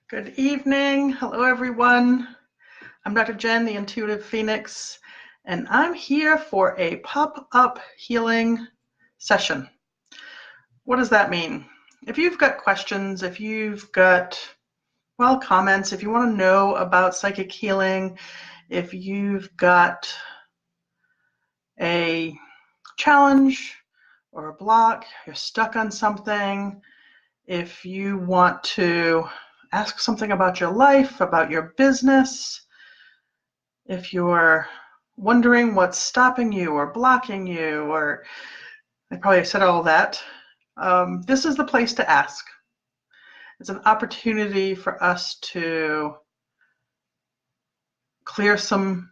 Good evening. Hello, everyone. I'm Dr. Jen, the Intuitive Phoenix, and I'm here for a pop-up healing session. What does that mean? If you've got questions, if you've got, comments, if you want to know about psychic healing, if you've got a challenge or a block, you're stuck on something, if you want to ask something about your life, about your business, if you're wondering what's stopping you or blocking you, or I probably said all that, this is the place to ask. It's an opportunity for us to clear some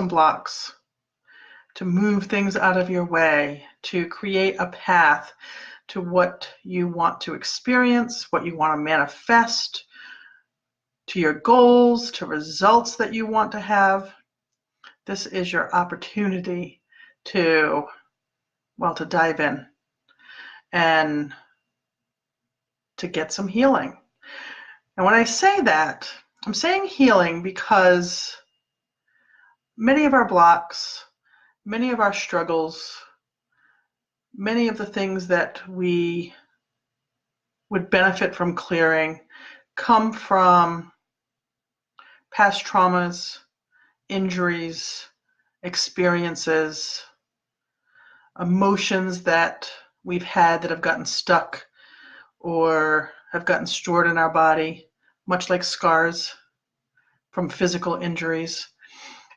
blocks, to move things out of your way, to create a path to what you want to experience, what you want to manifest, to your goals, to results that you want to have. This is your opportunity to dive in and to get some healing. And when I say that, I'm saying healing because many of our blocks, many of our struggles, many of the things that we would benefit from clearing come from past traumas, injuries, experiences, emotions that we've had that have gotten stuck or have gotten stored in our body, much like scars from physical injuries.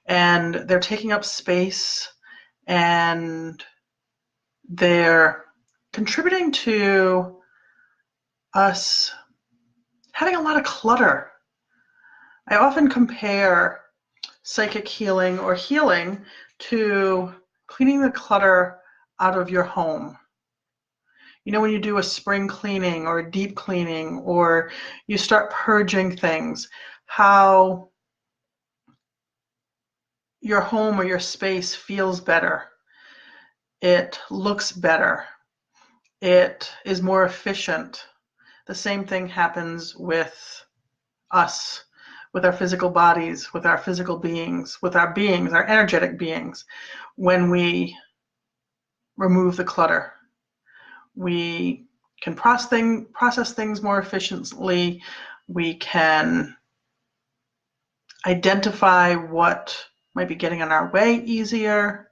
And they're taking up space and they're contributing to us having a lot of clutter. I often compare psychic healing or healing to cleaning the clutter out of your home. You know, when you do a spring cleaning or a deep cleaning or you start purging things, how your home or your space feels better. It looks better. It is more efficient. The same thing happens with us, with our physical bodies, with our physical beings, with our beings, our energetic beings. When we remove the clutter, we can process things more efficiently. We can identify what might be getting in our way easier.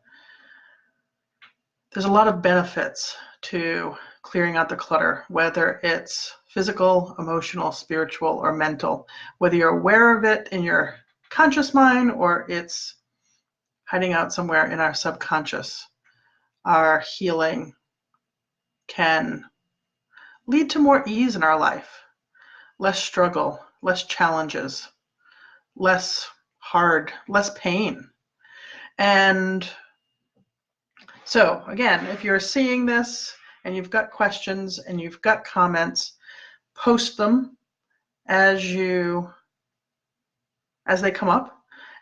There's a lot of benefits to clearing out the clutter, whether it's physical, emotional, spiritual, or mental, whether you're aware of it in your conscious mind or it's hiding out somewhere in our subconscious. Our healing can lead to more ease in our life, less struggle, less challenges, less hard, less pain. And so again, if you're seeing this and you've got questions and you've got comments, post them as they come up.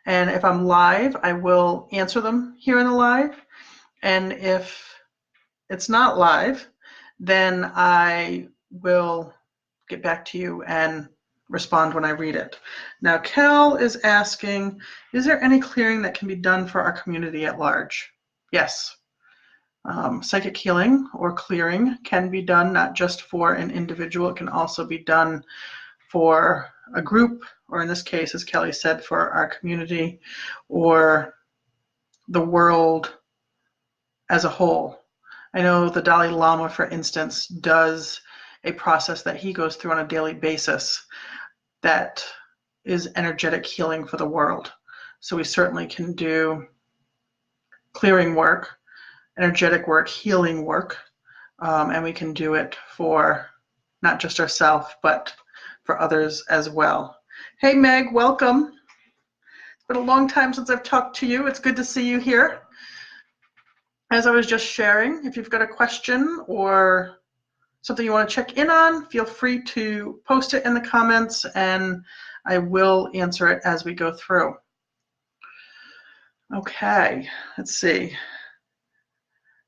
And if I'm live, I will answer them here in the live. And if it's not live, then I will get back to you and respond when I read it. Now, Kel is asking, is there any clearing that can be done for our community at large? Yes. Psychic healing or clearing can be done not just for an individual, it can also be done for a group, or in this case, as Kelly said, for our community or the world as a whole. I know the Dalai Lama, for instance, does a process that he goes through on a daily basis that is energetic healing for the world. So we certainly can do clearing work, energetic work, healing work, and we can do it for not just ourselves, but for others as well. Hey, Meg, welcome. It's been a long time since I've talked to you. It's good to see you here. As I was just sharing, if you've got a question or something you want to check in on, feel free to post it in the comments and I will answer it as we go through. Okay, let's see.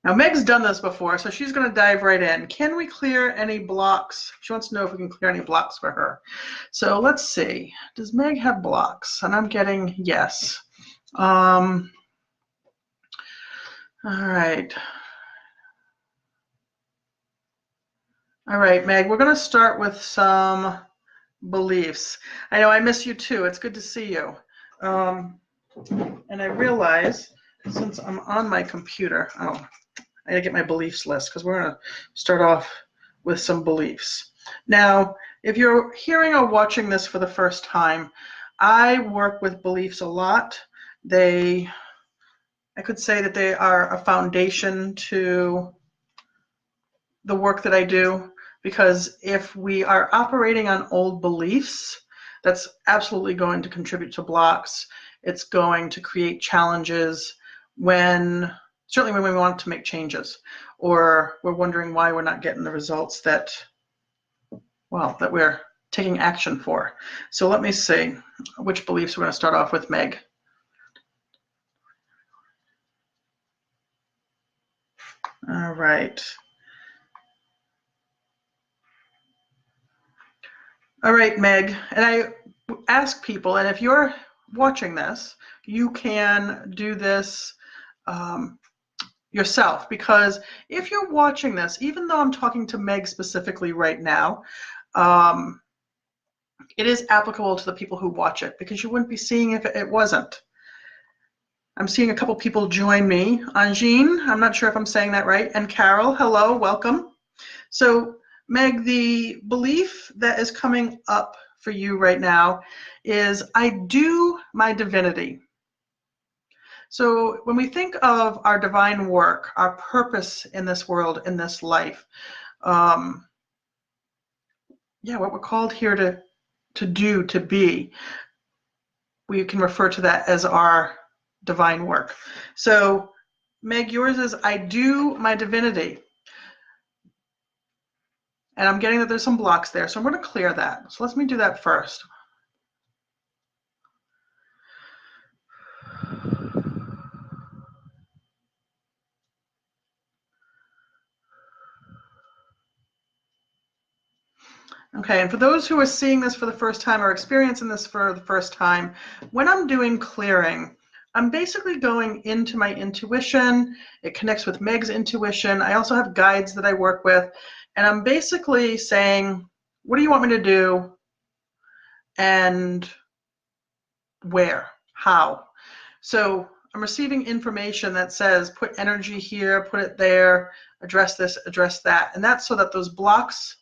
Now, Meg's done this before, so she's going to dive right in. Can we clear any blocks? She wants to know if we can clear any blocks for her. So let's see. Does Meg have blocks? And I'm getting yes. All right. All right, Meg, we're going to start with some beliefs. I know I miss you too. It's good to see you. And I realize since I'm on my computer, I gotta get my beliefs list because we're going to start off with some beliefs. Now, if you're hearing or watching this for the first time, I work with beliefs a lot. I could say that they are a foundation to the work that I do, because if we are operating on old beliefs, that's absolutely going to contribute to blocks. It's going to create challenges certainly when we want to make changes, or we're wondering why we're not getting the results that we're taking action for. So let me see which beliefs we're going to start off with, Meg. All right. All right, Meg. And I ask people, and if you're watching this, you can do this yourself, because if you're watching this, even though I'm talking to Meg specifically right now, it is applicable to the people who watch it, because you wouldn't be seeing if it wasn't. I'm seeing a couple people join me. Anjine, I'm not sure if I'm saying that right, and Carol, hello, welcome. So Meg, the belief that is coming up for you right now is, I do my divinity. So when we think of our divine work, our purpose in this world, in this life, what we're called here to do, to be, we can refer to that as our divine work. So Meg, yours is, I do my divinity. And I'm getting that there's some blocks there, so I'm going to clear that. So let me do that first. Okay, and for those who are seeing this for the first time or experiencing this for the first time, when I'm doing clearing, I'm basically going into my intuition. It connects with Meg's intuition. I also have guides that I work with, and I'm basically saying, what do you want me to do? And where? How? So I'm receiving information that says, put energy here, put it there, address this, address that. And that's so that those blocks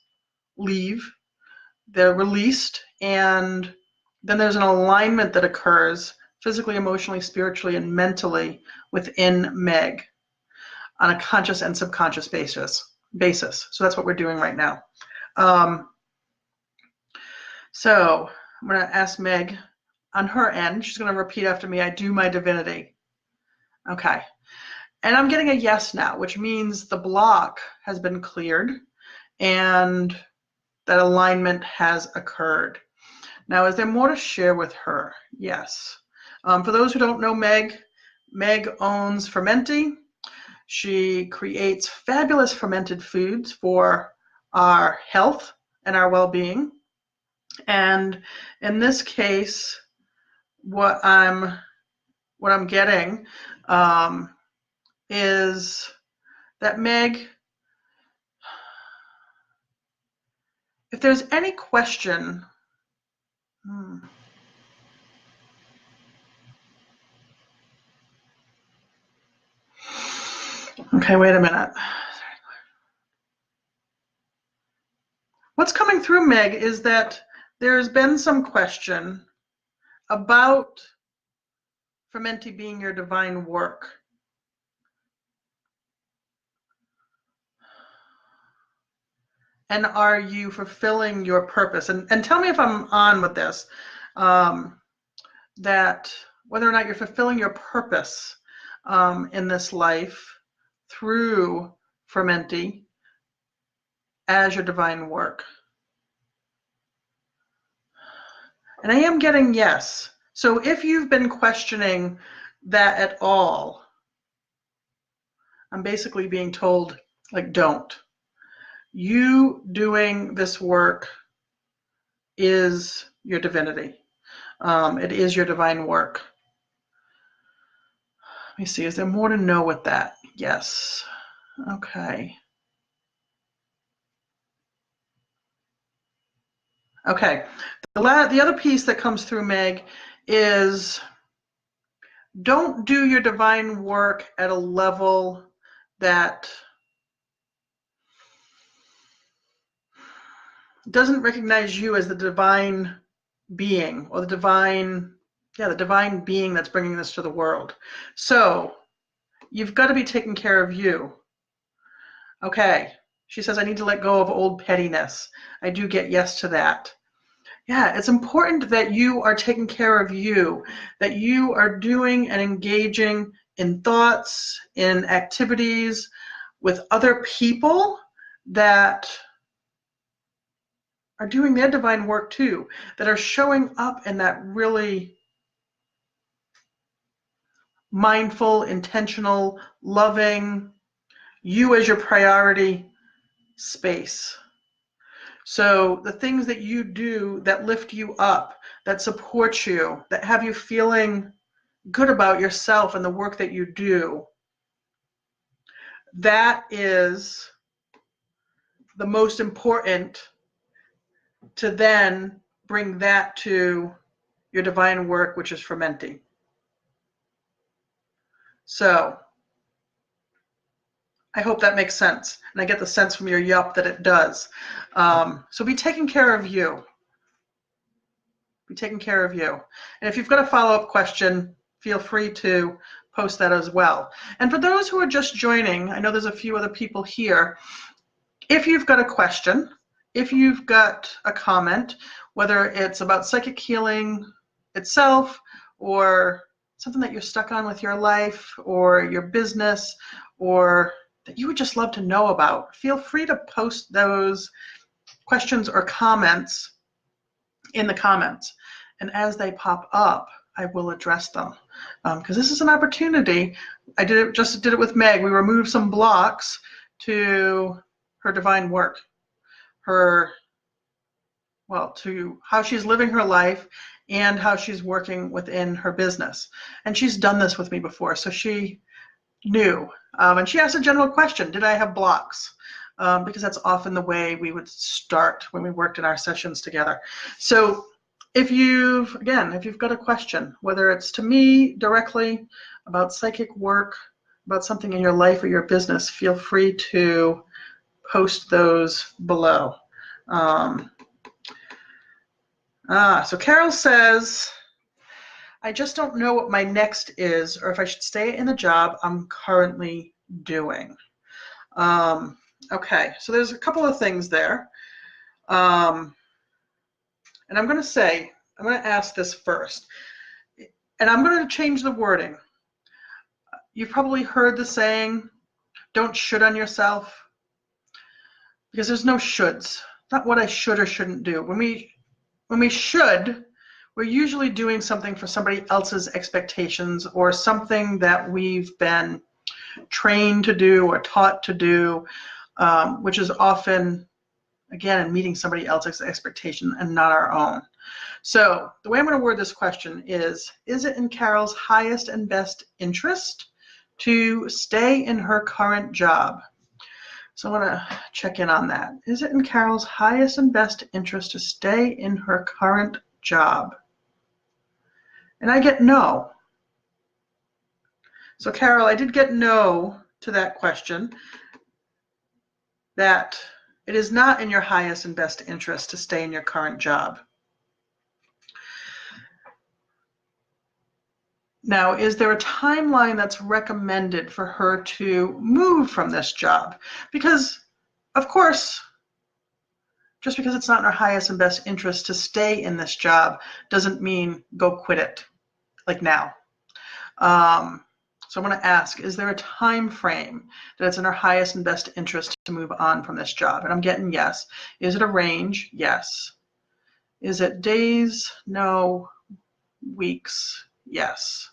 leave, they're released, and then there's an alignment that occurs physically, emotionally, spiritually, and mentally within Meg on a conscious and subconscious basis. So that's what we're doing right now. So I'm going to ask Meg on her end. She's going to repeat after me, I do my divinity. Okay. And I'm getting a yes now, which means the block has been cleared and that alignment has occurred. Now, is there more to share with her? Yes. For those who don't know Meg, Meg owns Fermenti. She creates fabulous fermented foods for our health and our well-being. And in this case, what I'm getting is that Meg, if there's any question, okay, wait a minute. What's coming through, Meg, is that there's been some question about Fermenti being your divine work. And are you fulfilling your purpose? And tell me if I'm on with this, that whether or not you're fulfilling your purpose in this life through Fermenti as your divine work. And I am getting yes. So if you've been questioning that at all, I'm basically being told, like, don't. You doing this work is your divinity. It is your divine work. Let me see, is there more to know with that? Yes. Okay. Okay. The other piece that comes through, Meg, is don't do your divine work at a level that doesn't recognize you as the divine being or the divine being that's bringing this to the world. So you've got to be taking care of you. Okay. She says, I need to let go of old pettiness. I do get yes to that. Yeah, it's important that you are taking care of you, that you are doing and engaging in thoughts, in activities with other people that are doing their divine work too, that are showing up in that really mindful, intentional, loving, you as your priority space. So the things that you do that lift you up, that support you, that have you feeling good about yourself and the work that you do, that is the most important to then bring that to your divine work, which is fermenting. So I hope that makes sense. And I get the sense from your yup that it does. So be taking care of you. Be taking care of you. And if you've got a follow-up question, feel free to post that as well. And for those who are just joining, I know there's a few other people here. If you've got a question, if you've got a comment, whether it's about psychic healing itself or something that you're stuck on with your life or your business or that you would just love to know about, feel free to post those questions or comments in the comments. And as they pop up, I will address them. Because this is an opportunity. I just did it with Meg. We removed some blocks to her divine work, to how she's living her life and how she's working within her business. And she's done this with me before, so she knew. And she asked a general question, did I have blocks? Because that's often the way we would start when we worked in our sessions together. So if you've got a question, whether it's to me directly about psychic work, about something in your life or your business, feel free to post those below. So Carol says, I just don't know what my next is or if I should stay in the job I'm currently doing. Okay, so there's a couple of things there. And I'm going to ask this first. And I'm going to change the wording. You've probably heard the saying, don't should on yourself. Because there's no shoulds. Not what I should or shouldn't do. When we should, we're usually doing something for somebody else's expectations or something that we've been trained to do or taught to do, which is often, again, meeting somebody else's expectation and not our own. So the way I'm going to word this question is it in Carol's highest and best interest to stay in her current job? So I want to check in on that. Is it in Carol's highest and best interest to stay in her current job? And I get no. So Carol, I did get no to that question, that it is not in your highest and best interest to stay in your current job. Now, is there a timeline that's recommended for her to move from this job? Because, of course, just because it's not in her highest and best interest to stay in this job doesn't mean go quit it, like now. So I'm going to ask, is there a time frame that it's in her highest and best interest to move on from this job? And I'm getting yes. Is it a range? Yes. Is it days? No. Weeks? Yes.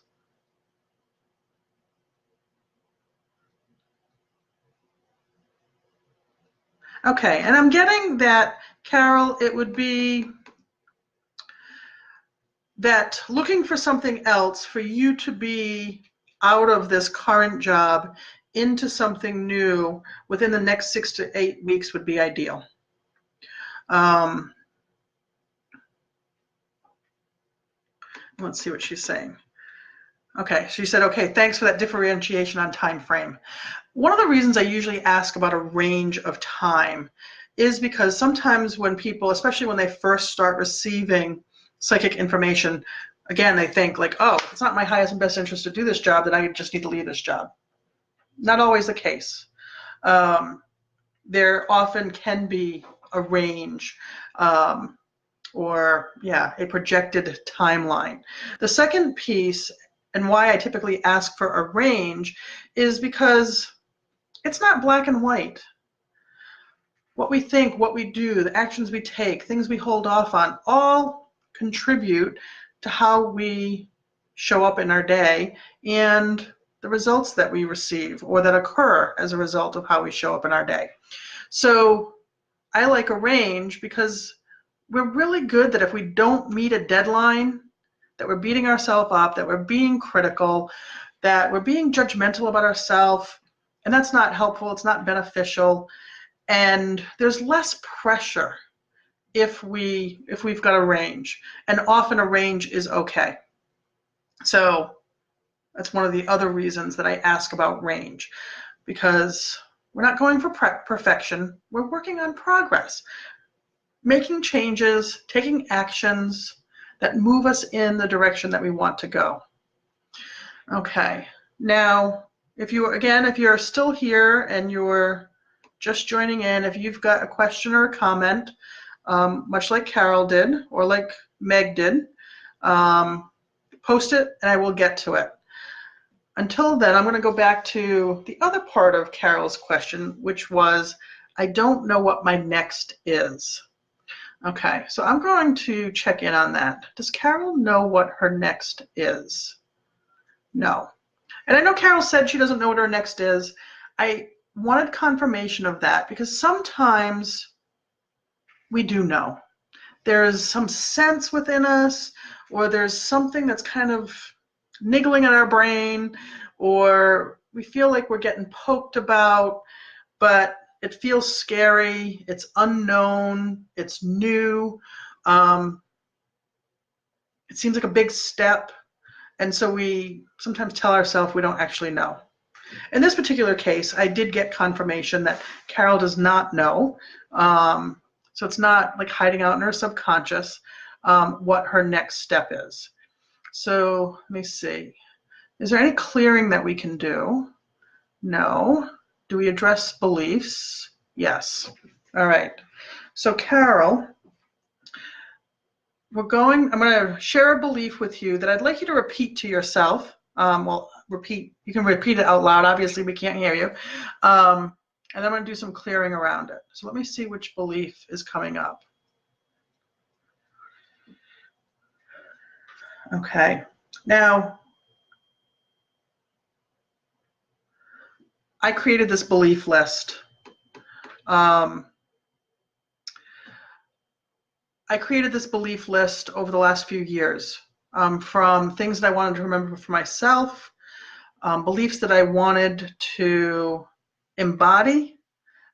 Okay, and I'm getting that, Carol, it would be that looking for something else for you to be out of this current job into something new within the next 6 to 8 weeks would be ideal. Let's see what she's saying. Okay, she said, okay, thanks for that differentiation on time frame. One of the reasons I usually ask about a range of time is because sometimes when people, especially when they first start receiving psychic information, again, they think like, oh, it's not my highest and best interest to do this job, then I just need to leave this job. Not always the case. There often can be a range or, yeah, a projected timeline. The second piece, and why I typically ask for a range, is because it's not black and white. What we think, what we do, the actions we take, things we hold off on, all contribute to how we show up in our day and the results that we receive or that occur as a result of how we show up in our day. So I like a range because we're really good that if we don't meet a deadline, that we're beating ourselves up, that we're being critical, that we're being judgmental about ourselves, and that's not helpful, it's not beneficial, and there's less pressure if we've got a range, and often a range is okay. So that's one of the other reasons that I ask about range, because we're not going for perfection, we're working on progress, making changes, taking actions that move us in the direction that we want to go. Okay, now if you're still here and you're just joining in, if you've got a question or a comment, much like Carol did or like Meg did, post it and I will get to it. Until then, I'm going to go back to the other part of Carol's question, which was, I don't know what my next is. Okay, so I'm going to check in on that. Does Carol know what her next is? No. And I know Carol said she doesn't know what her next is. I wanted confirmation of that because sometimes we do know. There's some sense within us, or there's something that's kind of niggling in our brain, or we feel like we're getting poked about, but it feels scary, it's unknown, it's new, it seems like a big step, and so we sometimes tell ourselves we don't actually know. In this particular case, I did get confirmation that Carol does not know, so it's not like hiding out in her subconscious what her next step is. So let me see. Is there any clearing that we can do? No. Do we address beliefs? Yes. All right. So Carol, I'm going to share a belief with you that I'd like you to repeat to yourself. You can repeat it out loud. Obviously, we can't hear you. And then I'm going to do some clearing around it. So let me see which belief is coming up. Okay. Now, I created this belief list. I created this belief list over the last few years from things that I wanted to remember for myself, beliefs that I wanted to embody.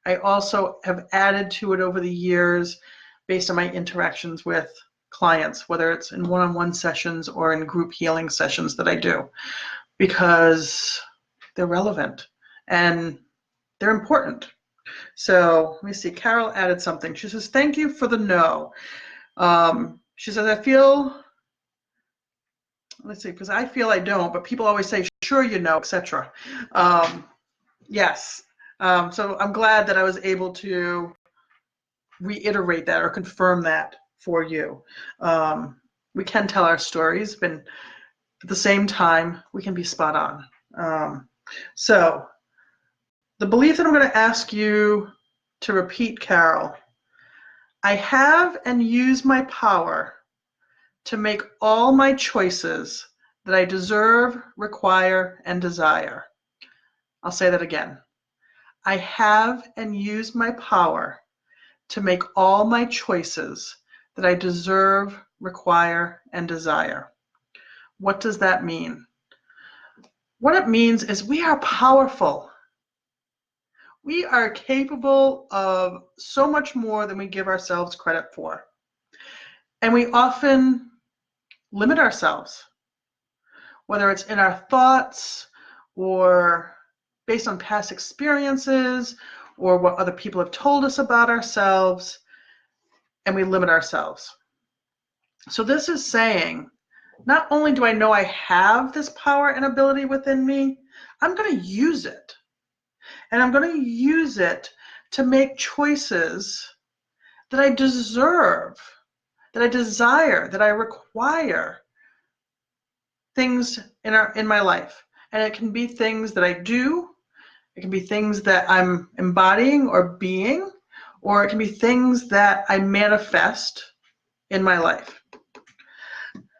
I also have added to it over the years based on my interactions with clients, whether it's in one-on-one sessions or in group healing sessions that I do, because they're relevant and they're important. So let me see, Carol added something. She says, thank you for the no. She says, I feel, let's see, because I feel I don't, but people always say, sure you know, etc. Yes. So I'm glad that I was able to reiterate that or confirm that for you. We can tell our stories, but at the same time, we can be spot on. So the belief that I'm going to ask you to repeat, Carol, I have and use my power to make all my choices that I deserve, require, and desire. I'll say that again. I have and use my power to make all my choices that I deserve, require, and desire. What does that mean? What it means is we are powerful. We are capable of so much more than we give ourselves credit for. And we often limit ourselves, whether it's in our thoughts or based on past experiences or what other people have told us about ourselves, and we limit ourselves. So this is saying, not only do I know I have this power and ability within me, I'm going to use it. And I'm going to use it to make choices that I deserve, that I desire, that I require, things in my life. And it can be things that I do, it can be things that I'm embodying or being, or it can be things that I manifest in my life.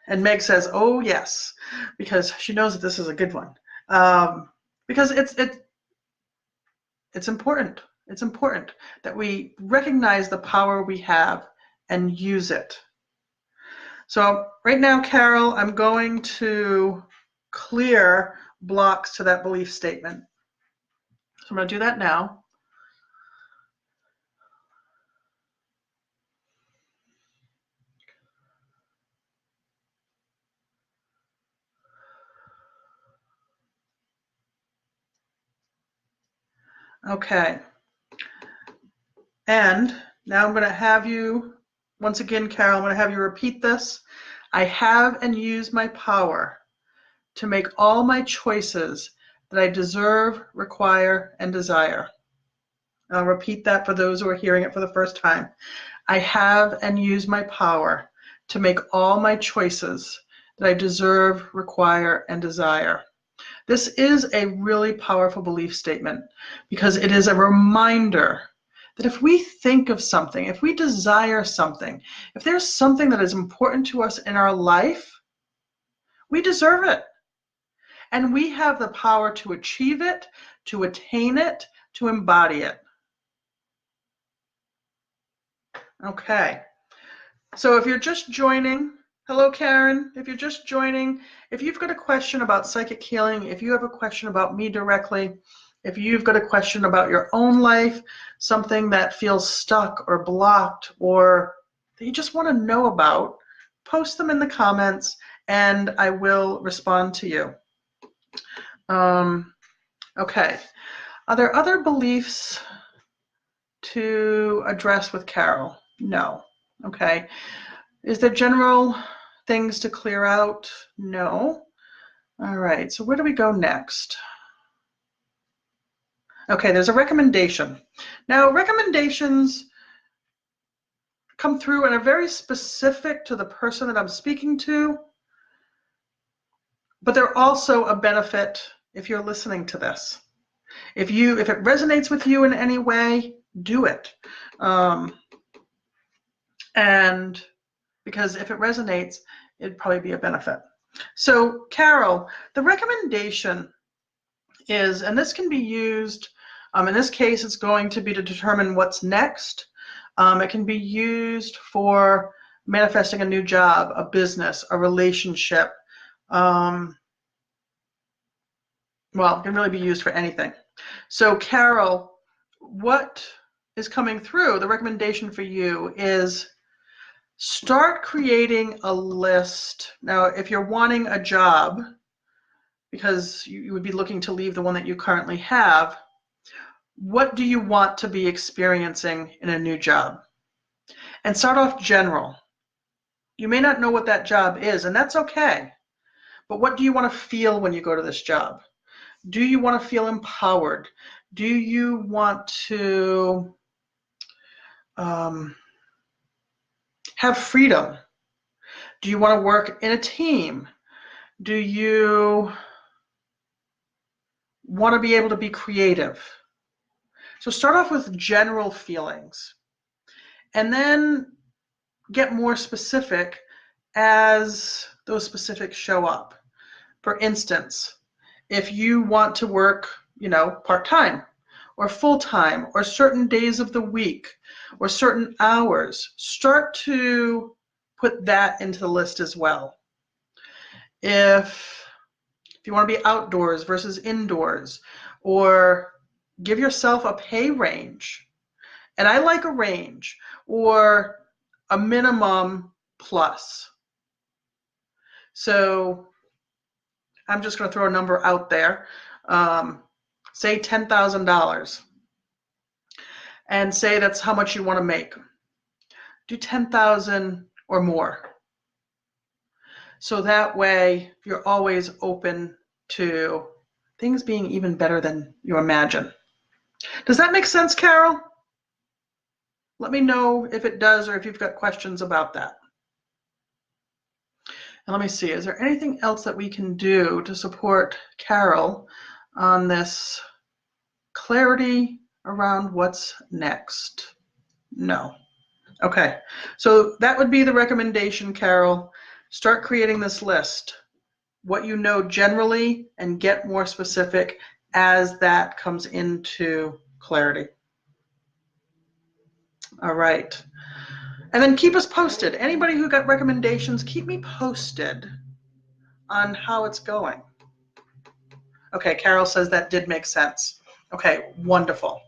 And Meg says, oh yes, because she knows that this is a good one. Because it's important. It's important that we recognize the power we have and use it. So right now, Carol, I'm going to clear blocks to that belief statement. So I'm going to do that now. Okay. And now I'm going to have you, once again, Carol, I'm going to have you repeat this. I have and use my power to make all my choices that I deserve, require, and desire. I'll repeat that for those who are hearing it for the first time. I have and use my power to make all my choices that I deserve, require, and desire. This is a really powerful belief statement because it is a reminder that if we think of something, if we desire something, if there's something that is important to us in our life, we deserve it. And we have the power to achieve it, to attain it, to embody it. Okay. So if you're just joining, hello, Karen. If you're just joining, if you've got a question about psychic healing, if you have a question about me directly, if you've got a question about your own life, something that feels stuck or blocked or that you just want to know about, post them in the comments and I will respond to you. Okay. Are there other beliefs to address with Carol? No. Okay. Is there general things to clear out? No. All right, so where do we go next? Okay, there's a recommendation. Now, recommendations come through and are very specific to the person that I'm speaking to, but they're also a benefit if you're listening to this. If it resonates with you in any way, do it. And because if it resonates, it'd probably be a benefit. So, Carol, the recommendation is, and this can be used, in this case, it's going to be to determine what's next. It can be used for manifesting a new job, a business, a relationship. Well, it can really be used for anything. So, Carol, what is coming through, the recommendation for you is start creating a list. Now, if you're wanting a job, because you would be looking to leave the one that you currently have, what do you want to be experiencing in a new job? And start off general. You may not know what that job is, and that's okay. But what do you want to feel when you go to this job? Do you want to feel empowered? Do you want to have freedom? Do you want to work in a team? Do you want to be able to be creative? So start off with general feelings and then get more specific as those specifics show up. For instance, if you want to work, part-time, or full-time or certain days of the week or certain hours. Start to put that into the list as well. If you want to be outdoors versus indoors, or give yourself a pay range. And I like a range or a minimum plus. So I'm just going to throw a number out there. Say $10,000 and say that's how much you want to make. Do 10,000 or more. So that way you're always open to things being even better than you imagine. Does that make sense, Carol? Let me know if it does or if you've got questions about that. And let me see, is there anything else that we can do to support Carol on this clarity around what's next? No. Okay, so that would be the recommendation, Carol. Start creating this list, what you know generally, and get more specific as that comes into clarity. All right. And then keep us posted. Anybody who got recommendations, keep me posted on how it's going. Okay, Carol says that did make sense. Okay, wonderful.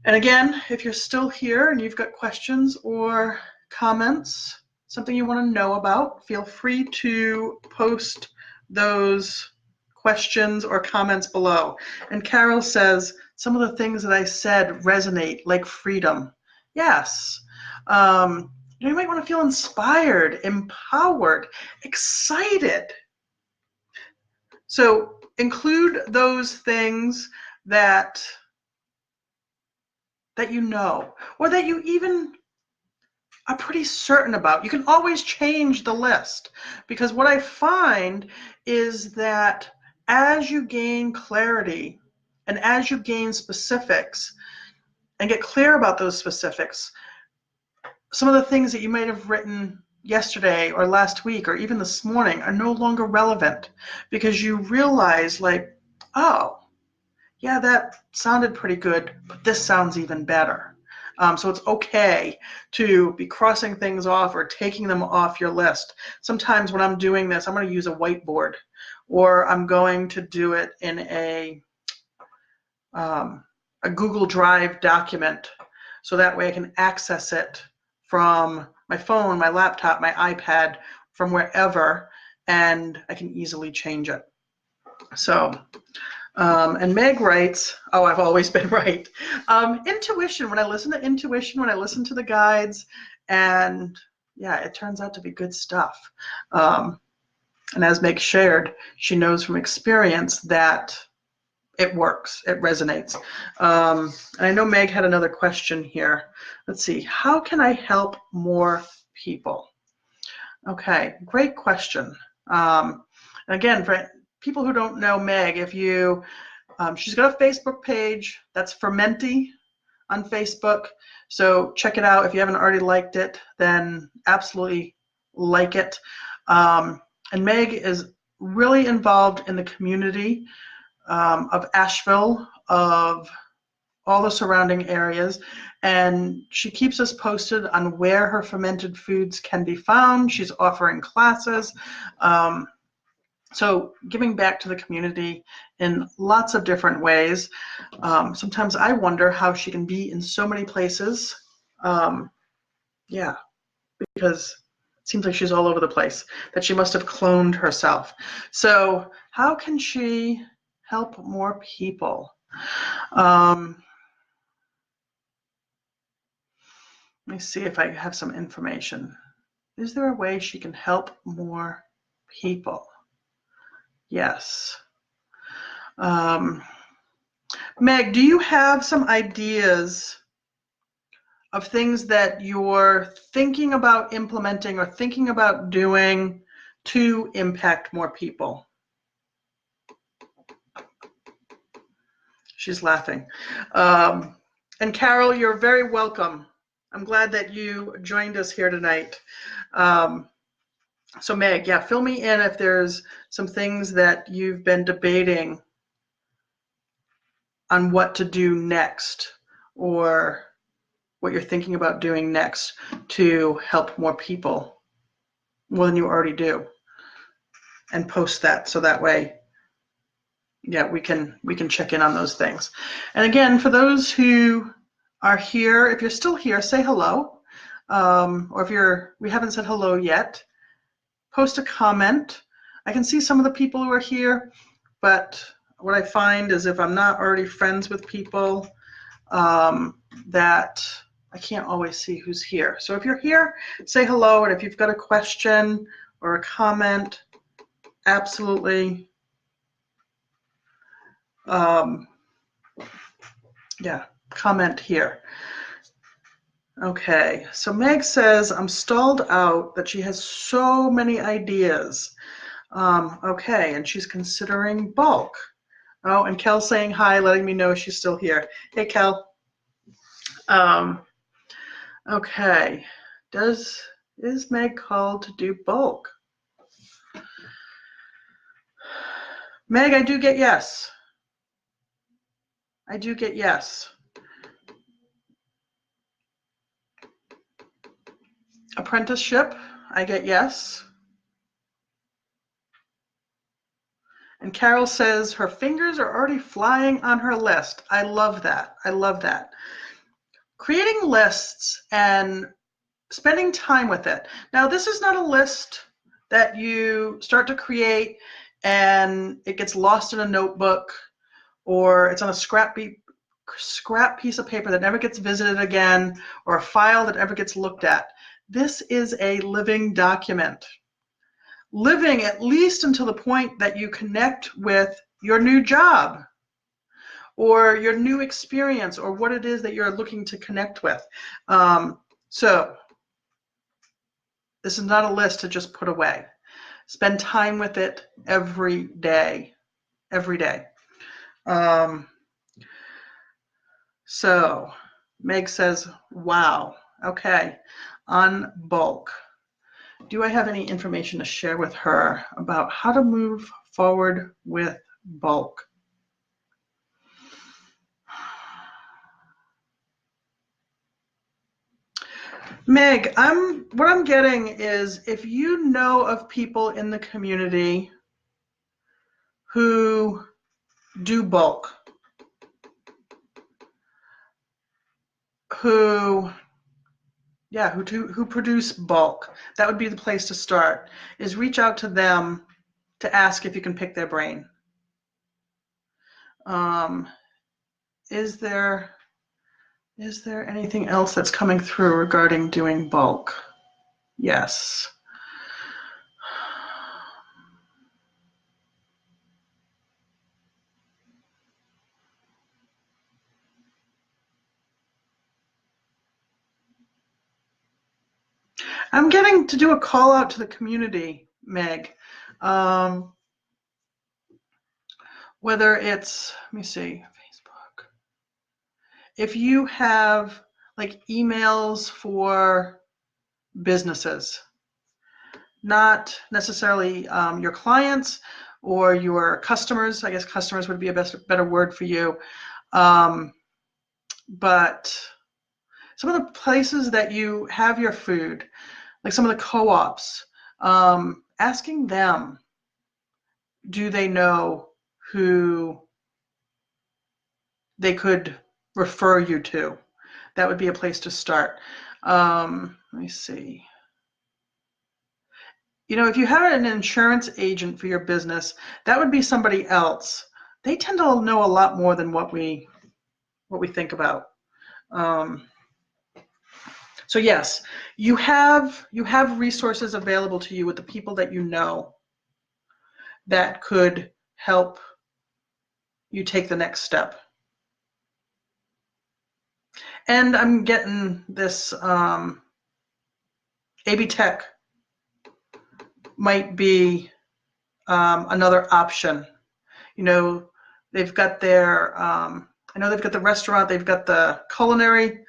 And again, if you're still here and you've got questions or comments, something you want to know about, feel free to post those questions or comments below. And Carol says, some of the things that I said resonate, like freedom. Yes. You might want to feel inspired, empowered, excited. So include those things that you know, or that you even are pretty certain about. You can always change the list, because what I find is that as you gain clarity and as you gain specifics and get clear about those specifics, some of the things that you might have written yesterday or last week or even this morning are no longer relevant, because you realize, like, oh, yeah, that sounded pretty good, but this sounds even better. So it's okay to be crossing things off or taking them off your list. Sometimes when I'm doing this, I'm going to use a whiteboard, or I'm going to do it in a Google Drive document, so that way I can access it from my phone, my laptop, my iPad, from wherever, and I can easily change it. So, and Meg writes, oh, I've always been right. Intuition, when I listen to intuition, when I listen to the guides, and yeah, it turns out to be good stuff. And as Meg shared, she knows from experience that it works, it resonates. And I know Meg had another question here. Let's see, how can I help more people? Okay, great question. And again, for people who don't know Meg, if you, she's got a Facebook page, that's Fermenti on Facebook. So check it out. If you haven't already liked it, then absolutely like it. And Meg is really involved in the community of Asheville, of all the surrounding areas, and she keeps us posted on where her fermented foods can be found. She's offering classes. So giving back to the community in lots of different ways. Sometimes I wonder how she can be in so many places. Yeah, because it seems like she's all over the place, that she must have cloned herself. So how can she help more people? Let me see if I have some information. Is there a way she can help more people? Yes. Meg, do you have some ideas of things that you're thinking about implementing or thinking about doing to impact more people? She's laughing. And Carol, you're very welcome. I'm glad that you joined us here tonight. So Meg, yeah, fill me in if there's some things that you've been debating on what to do next, or what you're thinking about doing next to help more people, more than you already do, and post that so that way, yeah, we can check in on those things. And again, for those who are here, if you're still here, say hello. Or if we haven't said hello yet, post a comment. I can see some of the people who are here, but what I find is if I'm not already friends with people, that I can't always see who's here. So if you're here, say hello, and if you've got a question or a comment, absolutely, yeah, comment here. Okay, so Meg says, I'm stalled out, that she has so many ideas. Okay, and she's considering bulk. Oh, and Kel's saying hi, letting me know she's still here. Hey, Kel. Okay, is Meg called to do bulk? Meg, I do get yes. I do get yes. Apprenticeship, I get yes. And Carol says her fingers are already flying on her list. I love that. I love that. Creating lists and spending time with it. Now, this is not a list that you start to create and it gets lost in a notebook, or it's on a scrap piece of paper that never gets visited again, or a file that never gets looked at. This is a living document. Living at least until the point that you connect with your new job or your new experience or what it is that you're looking to connect with. So this is not a list to just put away. Spend time with it every day, every day. So Meg says, wow, okay, on bulk. Do I have any information to share with her about how to move forward with bulk? Meg, what I'm getting is if you know of people in the community who do bulk, who produce bulk, that would be the place to start, is reach out to them to ask if you can pick their brain. Is there anything else that's coming through regarding doing bulk? Yes. I'm getting to do a call out to the community, Meg. Whether it's, let me see, Facebook. If you have like emails for businesses, not necessarily your clients or your customers. I guess customers would be a better word for you. But some of the places that you have your food, like some of the co-ops, asking them, do they know who they could refer you to? That would be a place to start. Let me see. You know, if you have an insurance agent for your business, that would be somebody else. They tend to know a lot more than what we think about. So yes, you have resources available to you with the people that you know that could help you take the next step. And I'm getting this AB Tech might be another option. You know, they've got their, I know they've got the restaurant, they've got the culinary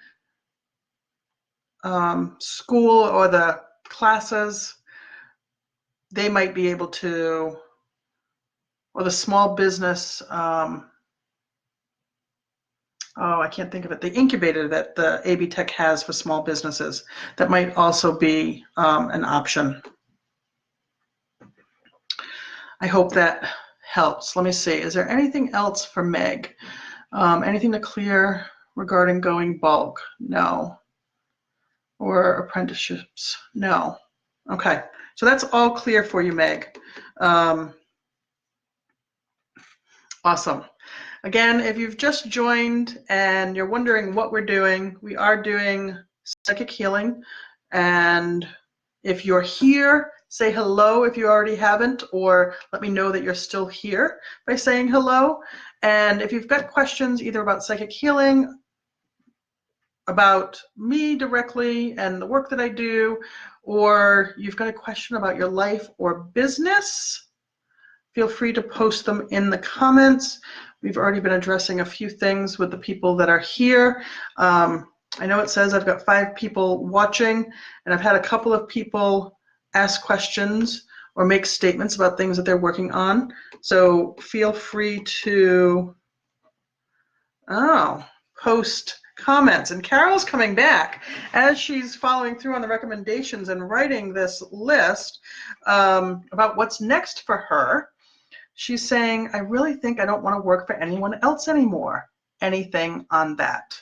school or the classes. They might be able to, or the small business oh, I can't think of it, the incubator that the AB Tech has for small businesses. That might also be an option. I hope that helps. Let me see. Is there anything else for Meg? Anything to clear regarding going bulk? No. Or apprenticeships? No. Okay. So that's all clear for you, Meg. Awesome. Again, if you've just joined and you're wondering what we're doing, we are doing psychic healing. And if you're here, say hello if you already haven't, or let me know that you're still here by saying hello. And if you've got questions either about psychic healing, about me directly and the work that I do, or you've got a question about your life or business, feel free to post them in the comments. We've already been addressing a few things with the people that are here. I know it says I've got 5 people watching, and I've had a couple of people ask questions or make statements about things that they're working on. So feel free to post comments. And Carol's coming back as she's following through on the recommendations and writing this list about what's next for her. She's saying, I really think I don't want to work for anyone else anymore. Anything on that?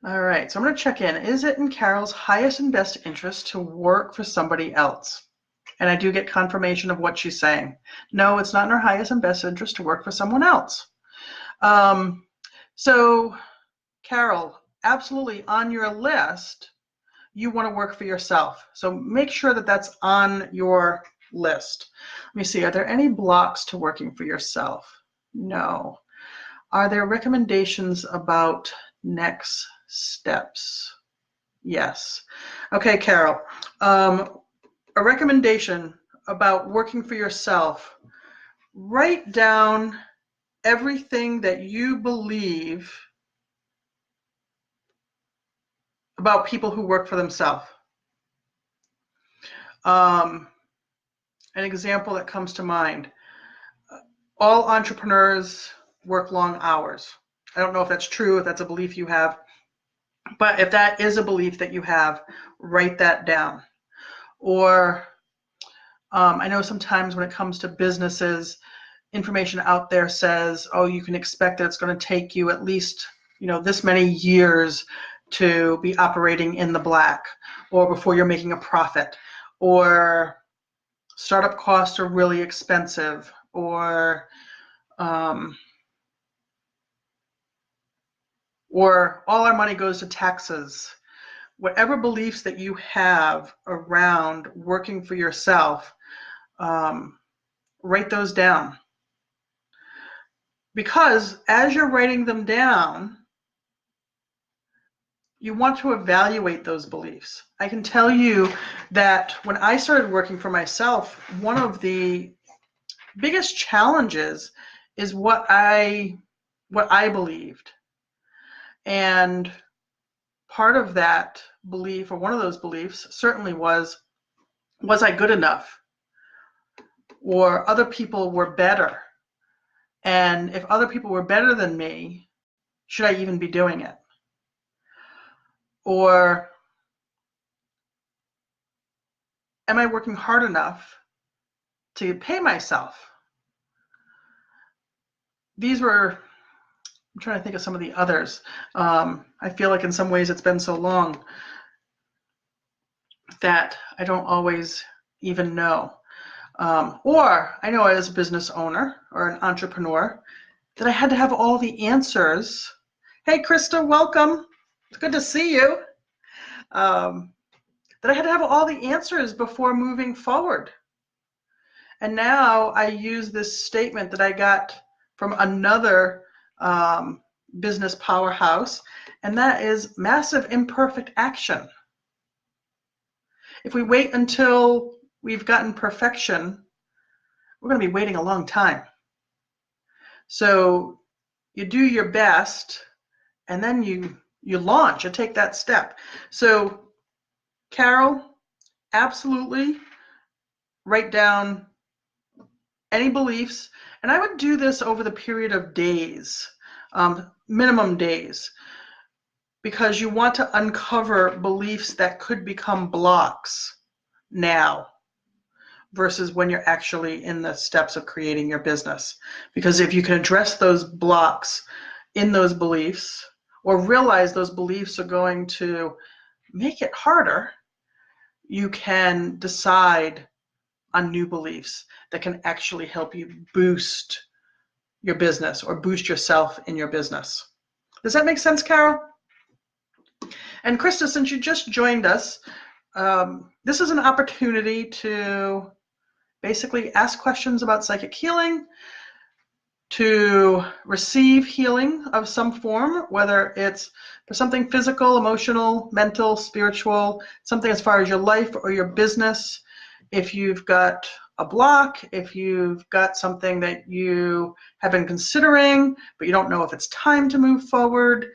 All right, so I'm going to check in. Is it in Carol's highest and best interest to work for somebody else? And I do get confirmation of what she's saying. No, it's not in her highest and best interest to work for someone else. So, Carol, absolutely on your list, you want to work for yourself. So make sure that that's on your list. Let me see, are there any blocks to working for yourself? No. Are there recommendations about next steps? Yes. Okay, Carol. A recommendation about working for yourself. Write down everything that you believe about people who work for themselves. An example that comes to mind, all entrepreneurs work long hours. I don't know if that's true, if that's a belief you have, but if that is a belief that you have, write that down. Or I know sometimes when it comes to businesses, information out there says, oh, you can expect that it's going to take you at least, this many years to be operating in the black, or before you're making a profit, or startup costs are really expensive, or all our money goes to taxes. Whatever beliefs that you have around working for yourself, write those down. Because as you're writing them down, you want to evaluate those beliefs. I can tell you that when I started working for myself, one of the biggest challenges is what I believed. And part of that belief, or one of those beliefs, certainly was I good enough? Or other people were better. And if other people were better than me, should I even be doing it? Or am I working hard enough to pay myself? These were, I'm trying to think of some of the others. I feel like in some ways it's been so long that I don't always even know. Or I know as a business owner or an entrepreneur that I had to have all the answers. Hey, Krista, welcome. It's good to see you. That I had to have all the answers before moving forward. And now I use this statement that I got from another business powerhouse, and that is massive imperfect action. If we wait until we've gotten perfection, we're going to be waiting a long time. So you do your best, and then you launch, you take that step. So Carol, absolutely write down any beliefs, and I would do this over the period of days, minimum days, because you want to uncover beliefs that could become blocks now versus when you're actually in the steps of creating your business. Because if you can address those blocks in those beliefs, or realize those beliefs are going to make it harder, you can decide on new beliefs that can actually help you boost your business or boost yourself in your business. Does that make sense, Carol? And Krista, since you just joined us, this is an opportunity to basically ask questions about psychic healing, to receive healing of some form, whether it's for something physical, emotional, mental, spiritual, something as far as your life or your business. If you've got a block, if you've got something that you have been considering, but you don't know if it's time to move forward,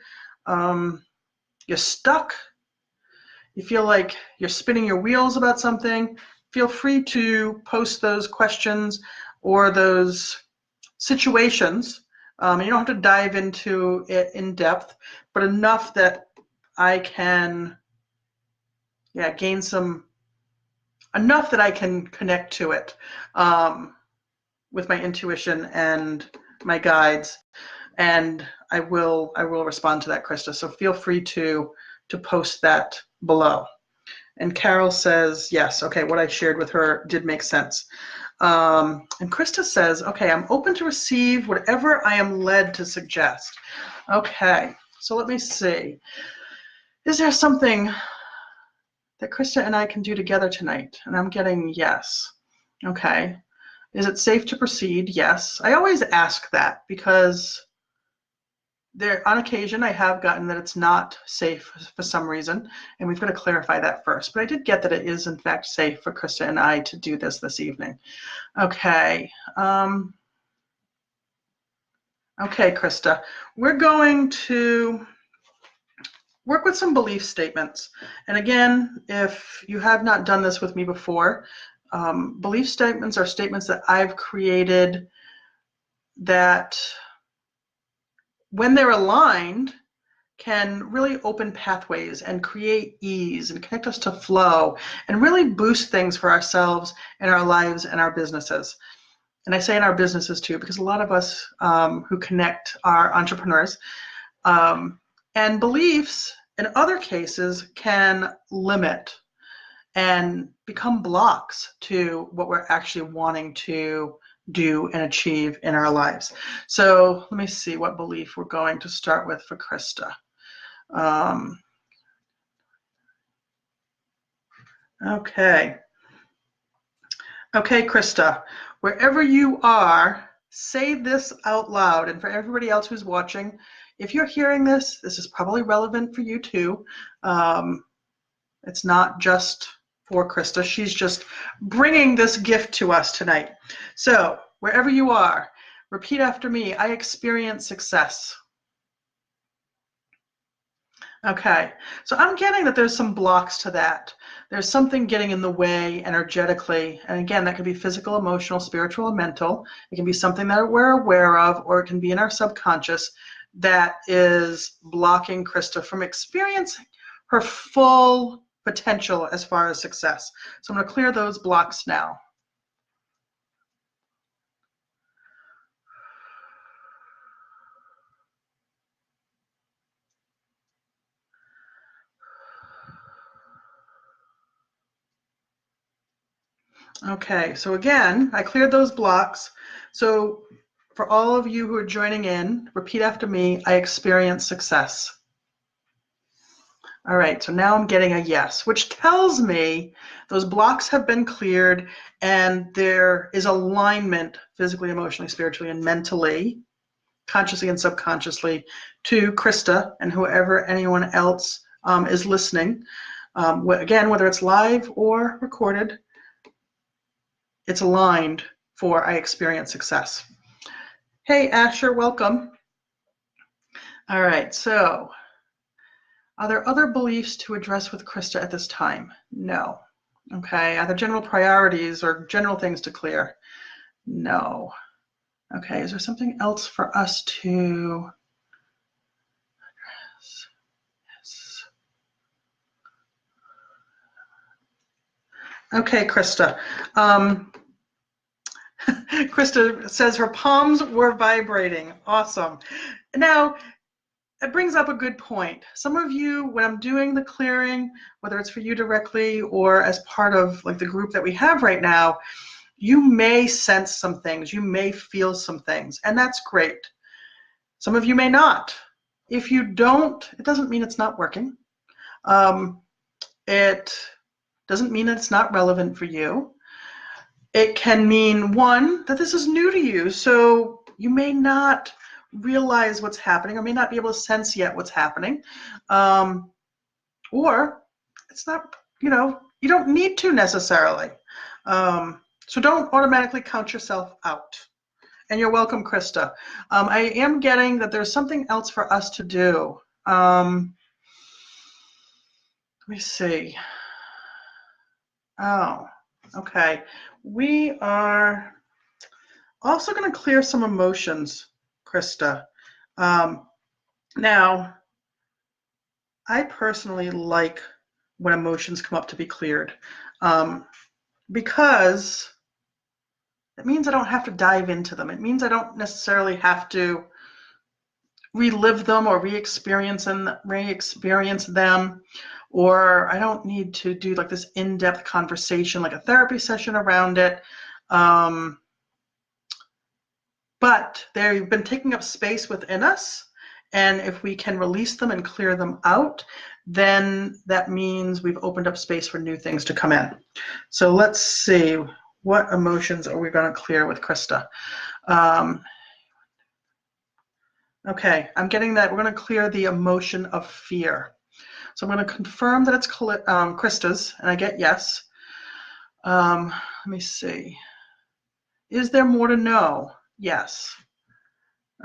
you're stuck, you feel like you're spinning your wheels about something, feel free to post those questions or those situations. You don't have to dive into it in depth, but enough that I can gain some, enough that I can connect to it with my intuition and my guides. And I will respond to that, Krista. So feel free to post that below. And Carol says, yes, okay, what I shared with her did make sense. And Krista says, okay, I'm open to receive whatever I am led to suggest. Okay, so let me see. Is there something that Krista and I can do together tonight? And I'm getting yes. Okay. Is it safe to proceed? Yes. I always ask that because on occasion I have gotten that it's not safe for some reason, and we've got to clarify that first. But I did get that it is in fact safe for Krista and I to do this evening. Okay. Okay, Krista, we're going to work with some belief statements. And again, if you have not done this with me before, belief statements are statements that I've created that, when they're aligned, can really open pathways and create ease and connect us to flow and really boost things for ourselves and our lives and our businesses. And I say in our businesses too, because a lot of us who connect are entrepreneurs. And beliefs, in other cases, can limit and become blocks to what we're actually wanting to do and achieve in our lives. So let me see what belief we're going to start with for Krista. Okay. Okay, Krista, wherever you are, say this out loud. And for everybody else who's watching, if you're hearing this, this is probably relevant for you too. It's not just for Krista. She's just bringing this gift to us tonight. So wherever you are, repeat after me. I experience success. Okay, so I'm getting that there's some blocks to that. There's something getting in the way energetically. And again, that could be physical, emotional, spiritual, and mental. It can be something that we're aware of, or it can be in our subconscious that is blocking Krista from experiencing her full potential as far as success. So I'm going to clear those blocks now. Okay, so again, I cleared those blocks. So for all of you who are joining in, repeat after me. I experience success. All right, so now I'm getting a yes, which tells me those blocks have been cleared and there is alignment physically, emotionally, spiritually, and mentally, consciously and subconsciously, to Krista and whoever anyone else is listening. Again, whether it's live or recorded, it's aligned for I experience success. Hey, Asher, welcome. All right, so are there other beliefs to address with Krista at this time? No. Okay, are there general priorities or general things to clear? No. Okay, is there something else for us to address? Yes. Okay, Krista. Krista says her palms were vibrating. Awesome. Now, it brings up a good point. Some of you, when I'm doing the clearing, whether it's for you directly or as part of like the group that we have right now, you may sense some things, you may feel some things, and that's great. Some of you may not. If you don't, it doesn't mean it's not working. It doesn't mean it's not relevant for you. It can mean, one, that this is new to you, so you may not realize what's happening or may not be able to sense yet what's happening. Or it's not, you don't need to necessarily. So don't automatically count yourself out. And you're welcome, Krista. I am getting that there's something else for us to do. Let me see. Oh, okay. We are also going to clear some emotions, Krista. Now, I personally like when emotions come up to be cleared because it means I don't have to dive into them. It means I don't necessarily have to relive them or re-experience them, or I don't need to do like this in-depth conversation, like a therapy session around it. But they've been taking up space within us, and if we can release them and clear them out, then that means we've opened up space for new things to come in. So let's see, what emotions are we going to clear with Krista? Okay, I'm getting that we're going to clear the emotion of fear. So I'm going to confirm that it's Krista's, and I get yes. Let me see. Is there more to know? Yes.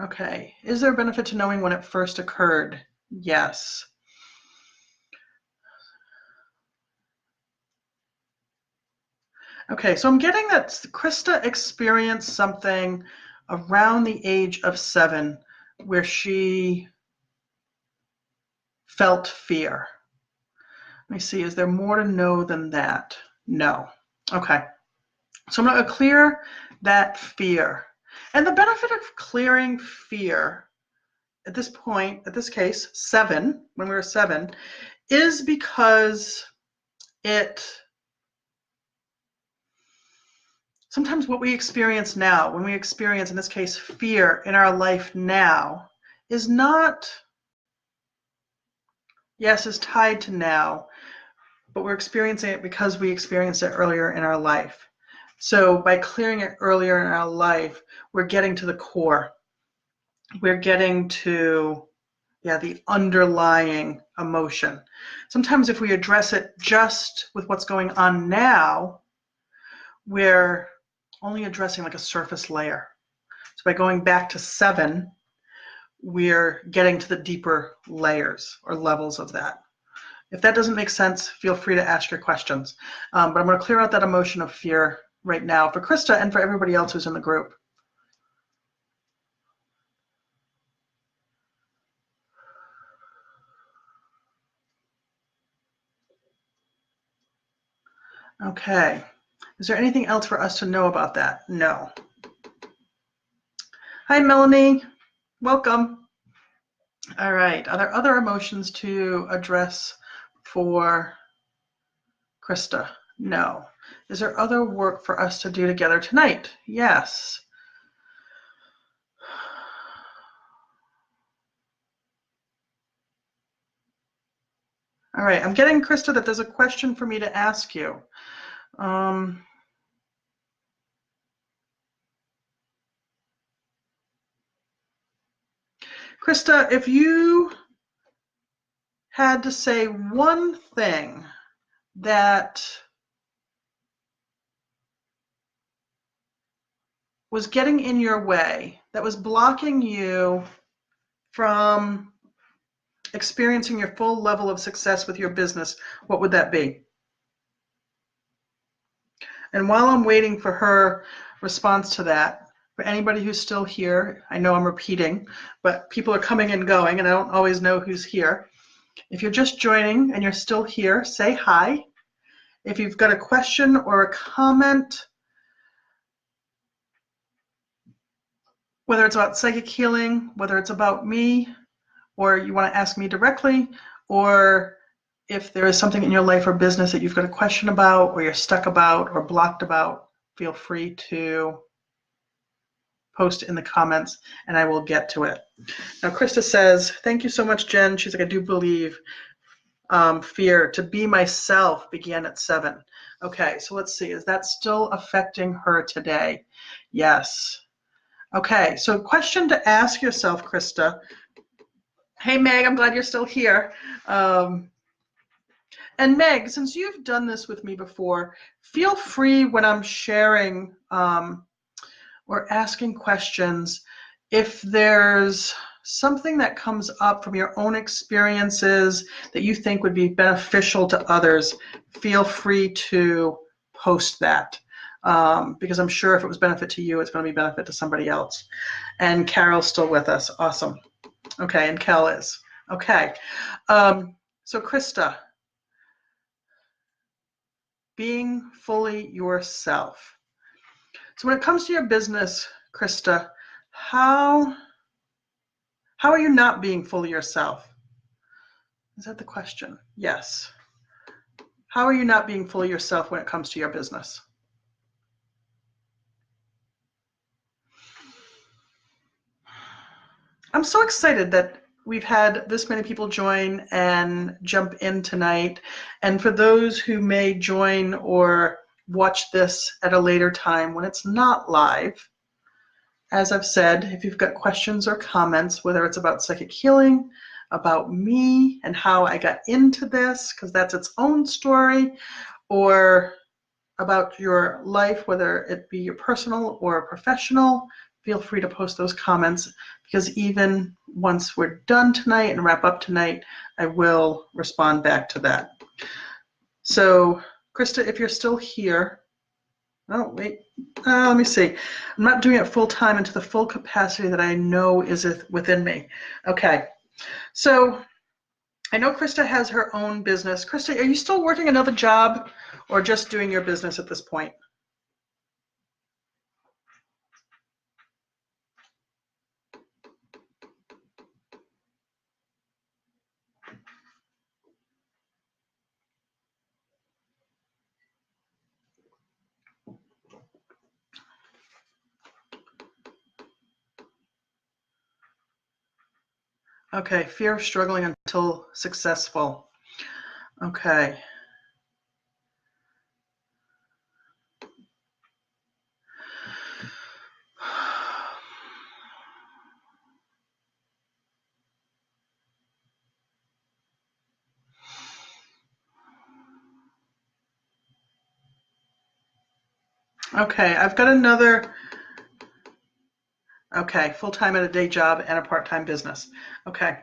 Okay. Is there a benefit to knowing when it first occurred? Yes. Okay, so I'm getting that Krista experienced something around the age of 7 where she felt fear. Let me see, is there more to know than that? No. Okay. So I'm going to clear that fear. And the benefit of clearing fear at this point, at this case, 7, when we were 7, is because sometimes what we experience now, when we experience, in this case, fear in our life now, is not, yes, is tied to now, but we're experiencing it because we experienced it earlier in our life. So by clearing it earlier in our life, we're getting to the core. We're getting to, the underlying emotion. Sometimes if we address it just with what's going on now, we're only addressing like a surface layer. So by going back to 7, we're getting to the deeper layers or levels of that. If that doesn't make sense, feel free to ask your questions. But I'm going to clear out that emotion of fear right now for Krista and for everybody else who's in the group. Okay. Is there anything else for us to know about that? No. Hi, Melanie. Welcome. All right. Are there other emotions to address for Krista? No. Is there other work for us to do together tonight? Yes. All right. I'm getting, Krista, that there's a question for me to ask you. Krista, if you had to say one thing that was getting in your way, that was blocking you from experiencing your full level of success with your business, what would that be? And while I'm waiting for her response to that, for anybody who's still here, I know I'm repeating, but people are coming and going, and I don't always know who's here. If you're just joining and you're still here, say hi. If you've got a question or a comment, whether it's about psychic healing, whether it's about me, or you want to ask me directly, or if there is something in your life or business that you've got a question about, or you're stuck about, or blocked about, feel free to post in the comments and I will get to it. Now, Krista says, thank you so much, Jen. She's like, I do believe fear to be myself began at 7. Okay, so let's see. Is that still affecting her today? Yes. Okay, so question to ask yourself, Krista. Hey, Meg, I'm glad you're still here. And Meg, since you've done this with me before, feel free when I'm sharing or asking questions, if there's something that comes up from your own experiences that you think would be beneficial to others, feel free to post that. Because I'm sure if it was benefit to you, it's going to be benefit to somebody else. And Carol's still with us. Awesome. Okay, and Kel is. Okay. So Krista, being fully yourself. So when it comes to your business, Krista, how are you not being fully yourself? Is that the question? Yes. How are you not being fully yourself when it comes to your business? I'm so excited that we've had this many people join and jump in tonight. And for those who may join or watch this at a later time when it's not live, as I've said, if you've got questions or comments, whether it's about psychic healing, about me and how I got into this, because that's its own story, or about your life, whether it be your personal or professional, feel free to post those comments, because even once we're done tonight and wrap up tonight, I will respond back to that. So, Krista, if you're still here, oh, wait, let me see. I'm not doing it full time and to the full capacity that I know is within me. Okay, so I know Krista has her own business. Krista, are you still working another job or just doing your business at this point? Okay, fear of struggling until successful. Okay. Okay, I've got another, okay, full-time at a day job and a part-time business. Okay.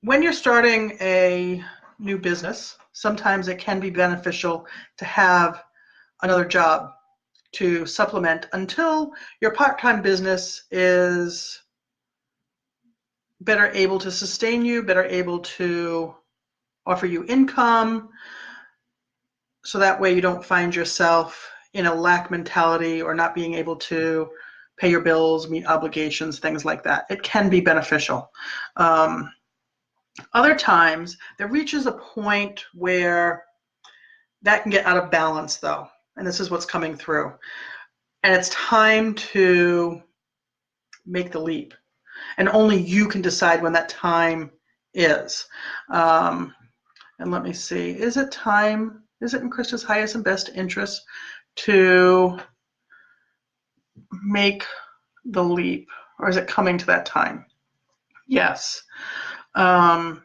When you're starting a new business, sometimes it can be beneficial to have another job to supplement until your part-time business is better able to sustain you, better able to offer you income, so that way you don't find yourself in a lack mentality or not being able to pay your bills, meet obligations, things like that. It can be beneficial. Other times, there reaches a point where that can get out of balance, though, and this is what's coming through. And it's time to make the leap. And only you can decide when that time is. And let me see, is it time? Is it in Krista's highest and best interest to make the leap, or is it coming to that time? Yes. Are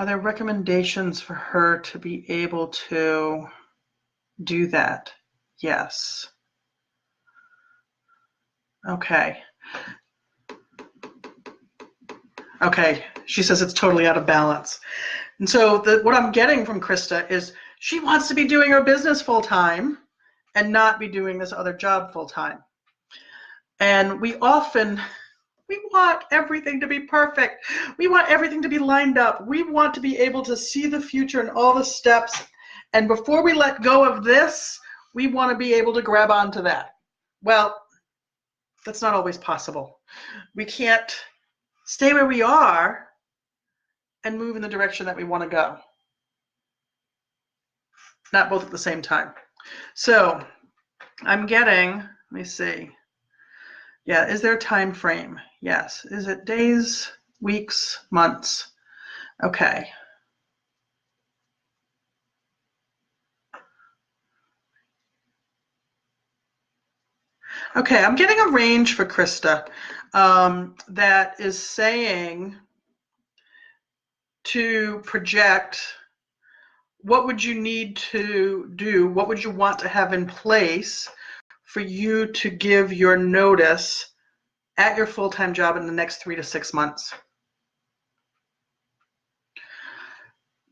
there recommendations for her to be able to do that? Yes. Okay. Okay, she says it's totally out of balance. And so what I'm getting from Krista is she wants to be doing her business full time and not be doing this other job full time. And we want everything to be perfect. We want everything to be lined up. We want to be able to see the future and all the steps. And before we let go of this, we want to be able to grab onto that. Well, that's not always possible. We can't stay where we are and move in the direction that we want to go. Not both at the same time. So I'm getting, let me see. Yeah, is there a time frame? Yes. Is it days, weeks, months? Okay. Okay, I'm getting a range for Krista that is saying to project what would you need to do, what would you want to have in place for you to give your notice at your full-time job in the next 3 to 6 months.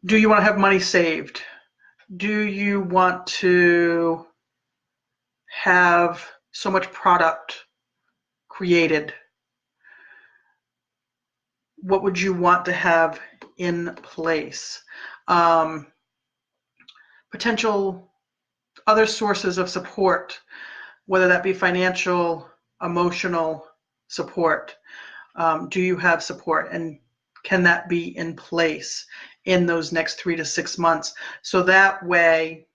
Do you want to have money saved? Do you want to have so much product created? What would you want to have in place? Potential other sources of support, whether that be financial, emotional support. Do you have support, and can that be in place in those next 3 to 6 months? So that way,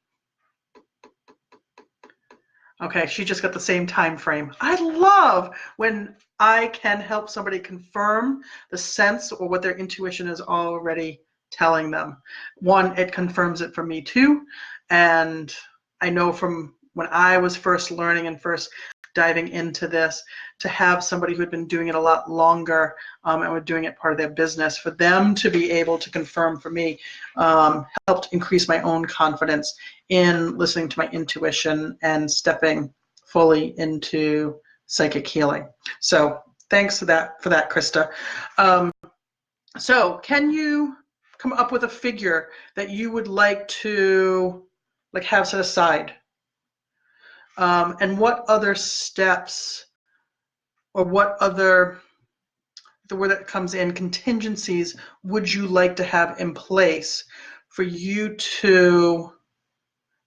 okay, she just got the same time frame. I love when I can help somebody confirm the sense or what their intuition is already telling them. One, it confirms it for me too. And I know from when I was first learning and first diving into this, to have somebody who had been doing it a lot longer and were doing it part of their business, for them to be able to confirm for me helped increase my own confidence in listening to my intuition and stepping fully into psychic healing. So thanks for that, Krista. So can you come up with a figure that you would like to have set aside? And what other steps or what other, the word that comes in, contingencies would you like to have in place for you to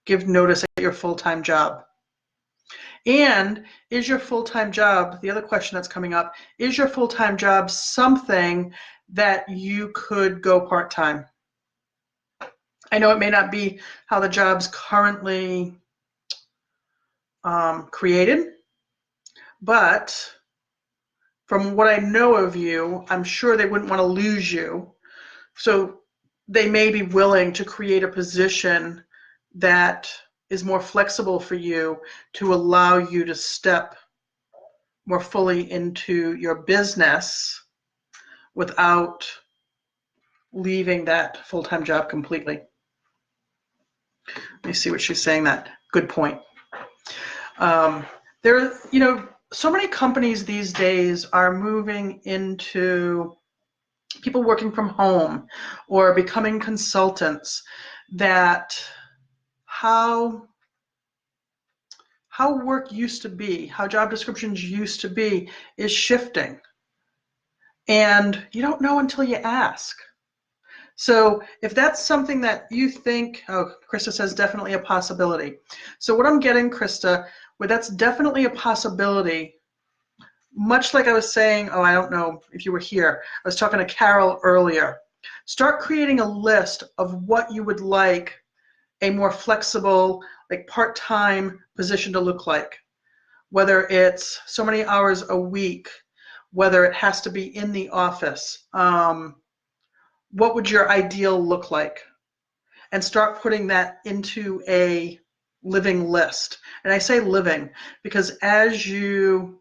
give notice at your full-time job? And is your full-time job, the other question that's coming up, is your full-time job something that you could go part-time? I know it may not be how the job's currently created, but from what I know of you, I'm sure they wouldn't want to lose you. So they may be willing to create a position that is more flexible for you to allow you to step more fully into your business without leaving that full-time job completely. Let me see what she's saying. That good point. There, so many companies these days are moving into people working from home or becoming consultants, that how work used to be, how job descriptions used to be, is shifting. And you don't know until you ask. So if that's something that you think, oh, Krista says definitely a possibility. So what I'm getting, Krista, well, that's definitely a possibility. Much like I was saying, I don't know if you were here, I was talking to Carol earlier. Start creating a list of what you would like a more flexible, like part-time position to look like. Whether it's so many hours a week, whether it has to be in the office, what would your ideal look like? And start putting that into a living list. And I say living because as you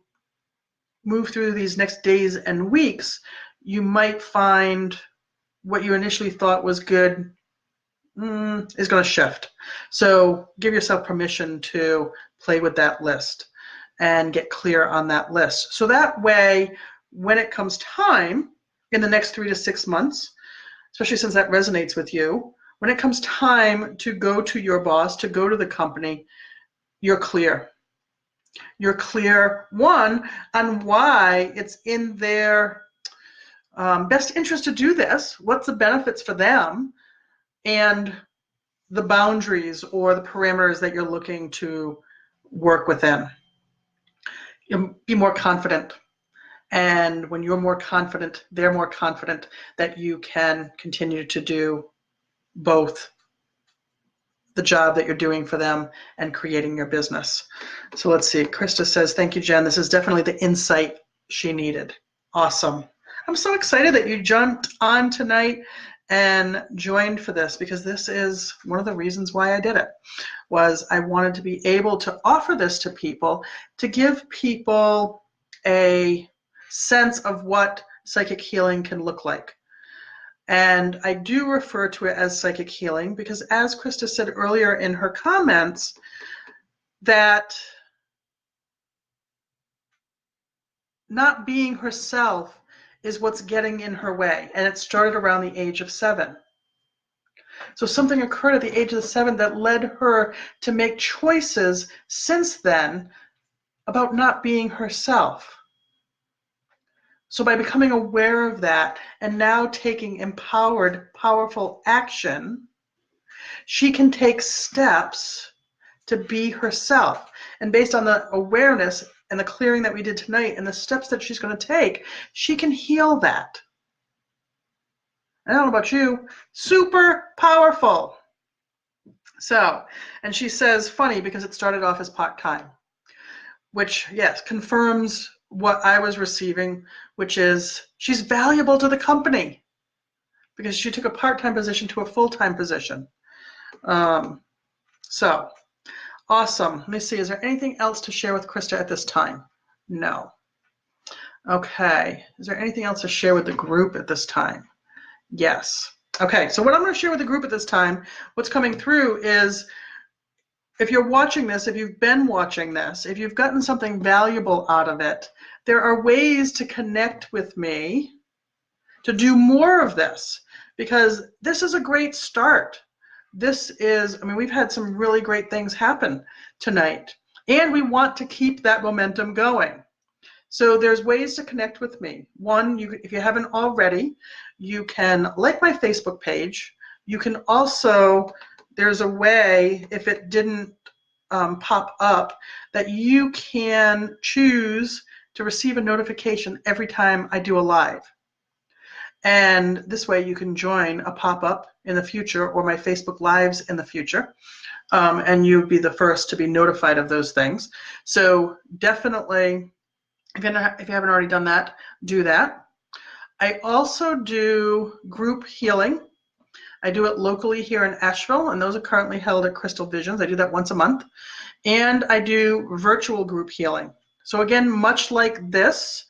move through these next days and weeks, you might find what you initially thought was good is going to shift. So give yourself permission to play with that list and get clear on that list. So that way, when it comes time, in the next 3 to 6 months, especially since that resonates with you, when it comes time to go to your boss, to go to the company, you're clear. You're clear, one, on why it's in their best interest to do this, what's the benefits for them, and the boundaries or the parameters that you're looking to work within. You'll be more confident. And when you're more confident, they're more confident that you can continue to do both the job that you're doing for them and creating your business. So let's see. Krista says, thank you, Jen. This is definitely the insight she needed. Awesome. I'm so excited that you jumped on tonight and joined for this, because this is one of the reasons why I did it, was I wanted to be able to offer this to people, to give people a sense of what psychic healing can look like. And I do refer to it as psychic healing because, as Krista said earlier in her comments, that not being herself is what's getting in her way. And it started around the age of 7. So something occurred at the age of 7 that led her to make choices since then about not being herself. So by becoming aware of that and now taking empowered, powerful action, she can take steps to be herself. And based on the awareness and the clearing that we did tonight and the steps that she's going to take, she can heal that. I don't know about you, super powerful. So, and she says, funny because it started off as part-time, which, yes, confirms what I was receiving, which is she's valuable to the company because she took a part-time position to a full-time position. So, awesome. Let me see, is there anything else to share with Krista at this time? No. Okay, is there anything else to share with the group at this time? Yes. Okay, so what I'm going to share with the group at this time, what's coming through is, if you're watching this, if you've been watching this, if you've gotten something valuable out of it, there are ways to connect with me to do more of this, because this is a great start. This is, I mean, we've had some really great things happen tonight, and we want to keep that momentum going. So there's ways to connect with me. One, if you haven't already, you can like my Facebook page. You can also, there's a way, if it didn't pop up, that you can choose to receive a notification every time I do a live. And this way you can join a pop-up in the future or my Facebook Lives in the future. And you'll be the first to be notified of those things. So definitely, if you haven't already done that, do that. I also do group healing. I do it locally here in Asheville, and those are currently held at Crystal Visions. I do that once a month. And I do virtual group healing. So again, much like this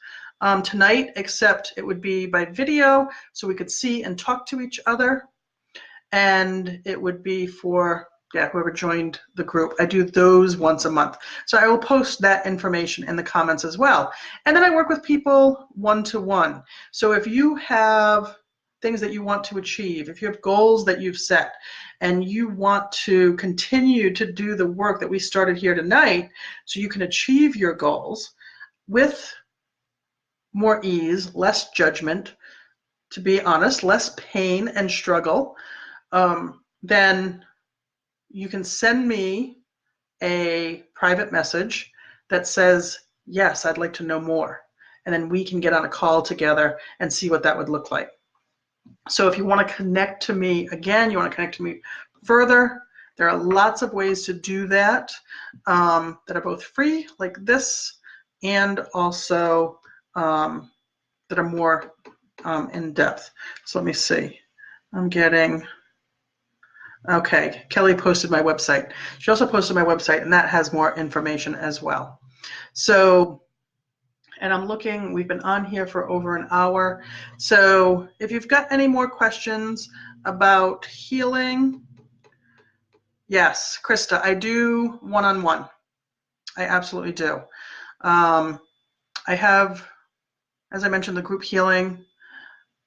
tonight, except it would be by video, so we could see and talk to each other. And it would be for whoever joined the group. I do those once a month. So I will post that information in the comments as well. And then I work with people one-to-one. So if you have things that you want to achieve, if you have goals that you've set, and you want to continue to do the work that we started here tonight so you can achieve your goals with more ease, less judgment, to be honest, less pain and struggle, then you can send me a private message that says, yes, I'd like to know more. And then we can get on a call together and see what that would look like. So if you want to connect to me again, you want to connect to me further, there are lots of ways to do that that are both free, like this, and also that are more in depth. So let me see. I'm getting... Okay, Kelly posted my website. She also posted my website, and that has more information as well. So, and I'm looking, we've been on here for over an hour. So if you've got any more questions about healing, yes, Krista, I do one-on-one. I absolutely do. I have, as I mentioned, the group healing.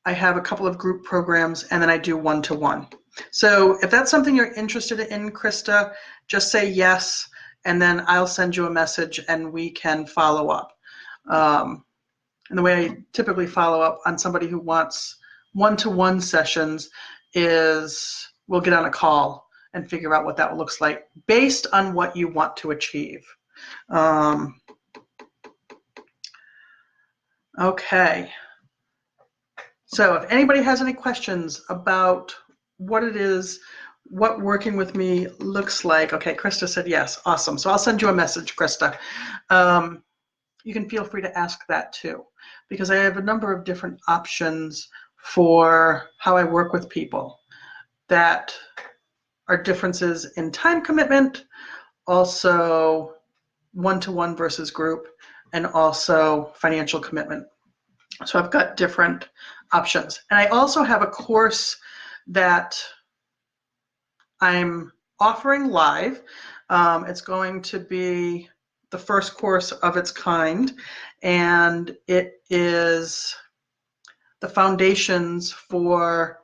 I have a couple of group programs, and then I do one-to-one. So if that's something you're interested in, Krista, just say yes, and then I'll send you a message and we can follow up. And the way I typically follow up on somebody who wants one-to-one sessions is we'll get on a call and figure out what that looks like based on what you want to achieve. Okay. So if anybody has any questions about what it is, what working with me looks like. Okay, Krista said yes. Awesome. So I'll send you a message, Krista. You can feel free to ask that too, because I have a number of different options for how I work with people that are differences in time commitment, also one-to-one versus group, and also financial commitment. So I've got different options. And I also have a course that I'm offering live. It's going to be the first course of its kind, and it is the foundations for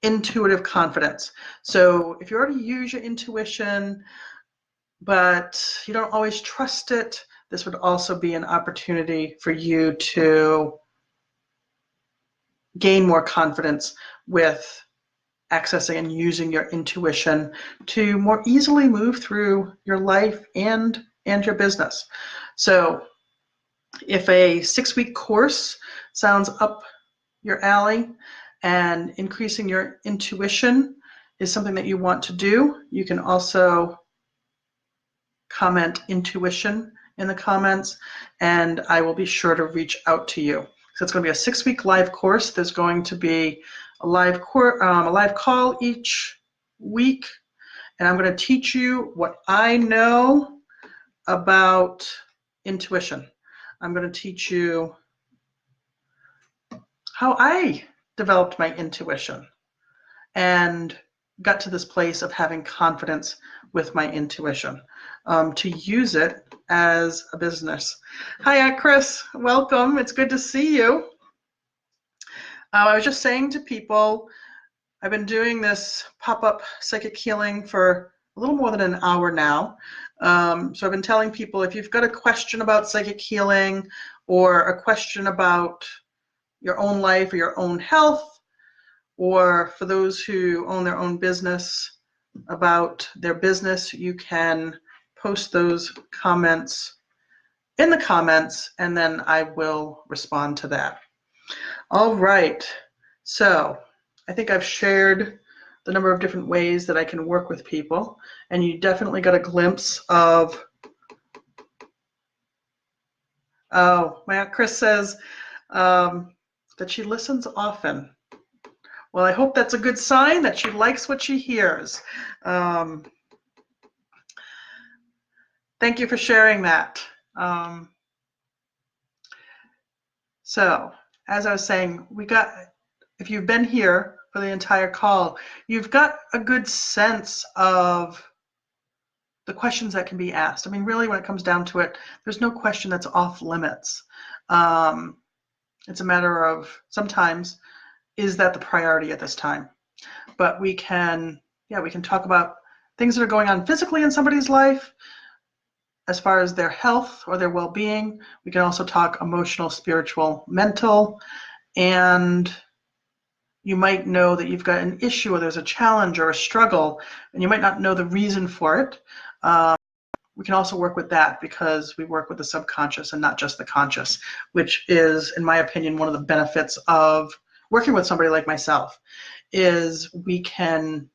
intuitive confidence. So if you already use your intuition, but you don't always trust it, this would also be an opportunity for you to gain more confidence with accessing and using your intuition to more easily move through your life and your business. So if a 6-week course sounds up your alley and increasing your intuition is something that you want to do, you can also comment intuition in the comments, and I will be sure to reach out to you. So it's going to be a 6-week live course. There's going to be a live call each week, and I'm going to teach you what I know about intuition. I'm going to teach you how I developed my intuition and got to this place of having confidence with my intuition, to use it as a business. Hi, Chris. Welcome. It's good to see you. I was just saying to people, I've been doing this pop-up psychic healing for a little more than an hour now. So I've been telling people, if you've got a question about psychic healing or a question about your own life or your own health, or for those who own their own business, about their business, you can post those comments in the comments, and then I will respond to that. All right, so I think I've shared the number of different ways that I can work with people, and you definitely got a glimpse of, oh, my Aunt Chris says that she listens often. Well, I hope that's a good sign that she likes what she hears. Thank you for sharing that. So, as I was saying, if you've been here for the entire call, you've got a good sense of the questions that can be asked. I mean, really, when it comes down to it, there's no question that's off limits. It's a matter of sometimes, is that the priority at this time? But we can talk about things that are going on physically in somebody's life as far as their health or their well-being. We can also talk emotional, spiritual, mental, and you might know that you've got an issue or there's a challenge or a struggle, and you might not know the reason for it. We can also work with that because we work with the subconscious and not just the conscious, which is, in my opinion, one of the benefits of working with somebody like myself, is we can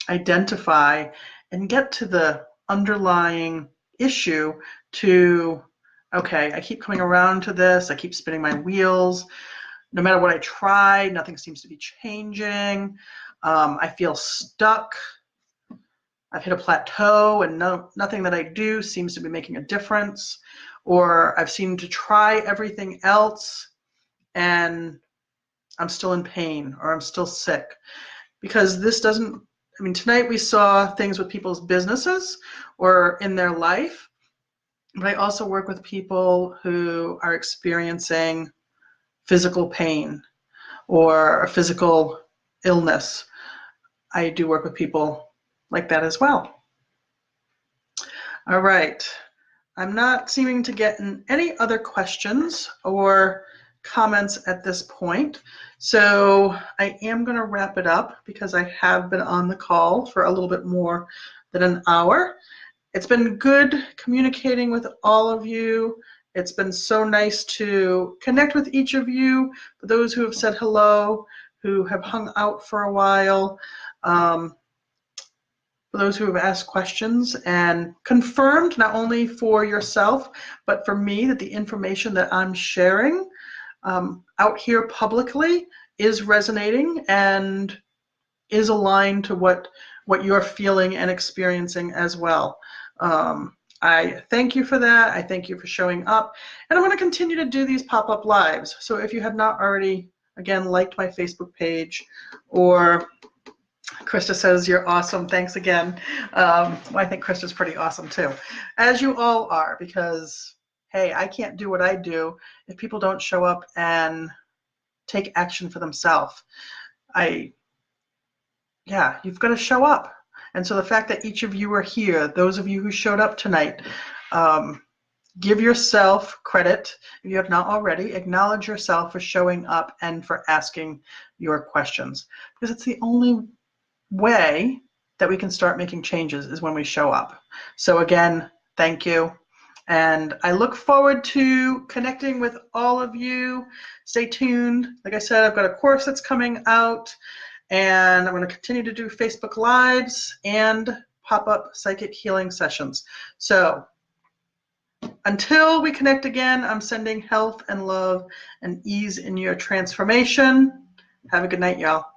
identify and get to the underlying issue to, okay, I keep coming around to this, I keep spinning my wheels. No matter what I try, nothing seems to be changing. I feel stuck. I've hit a plateau and nothing that I do seems to be making a difference. Or I've seemed to try everything else and I'm still in pain or I'm still sick. Because this doesn't, I mean, tonight we saw things with people's businesses or in their life, but I also work with people who are experiencing physical pain or a physical illness. I do work with people like that as well. All right. I'm not seeming to get any other questions or comments at this point. So I am going to wrap it up because I have been on the call for a little bit more than an hour. It's been good communicating with all of you. It's been so nice to connect with each of you, for those who have said hello, who have hung out for a while, for those who have asked questions and confirmed not only for yourself, but for me that the information that I'm sharing out here publicly is resonating and is aligned to what you're feeling and experiencing as well. I thank you for that. I thank you for showing up. And I'm going to continue to do these pop-up lives. So if you have not already, again, liked my Facebook page, or Krista says, you're awesome. Thanks again. Well, I think Krista's pretty awesome too, as you all are, because, hey, I can't do what I do if people don't show up and take action for themselves. Yeah, you've got to show up. And so the fact that each of you are here, those of you who showed up tonight, give yourself credit if you have not already. Acknowledge yourself for showing up and for asking your questions, because it's the only way that we can start making changes is when we show up. So again, thank you. And I look forward to connecting with all of you. Stay tuned. Like I said, I've got a course that's coming out, and I'm going to continue to do Facebook Lives and pop-up psychic healing sessions. So until we connect again, I'm sending health and love and ease in your transformation. Have a good night, y'all.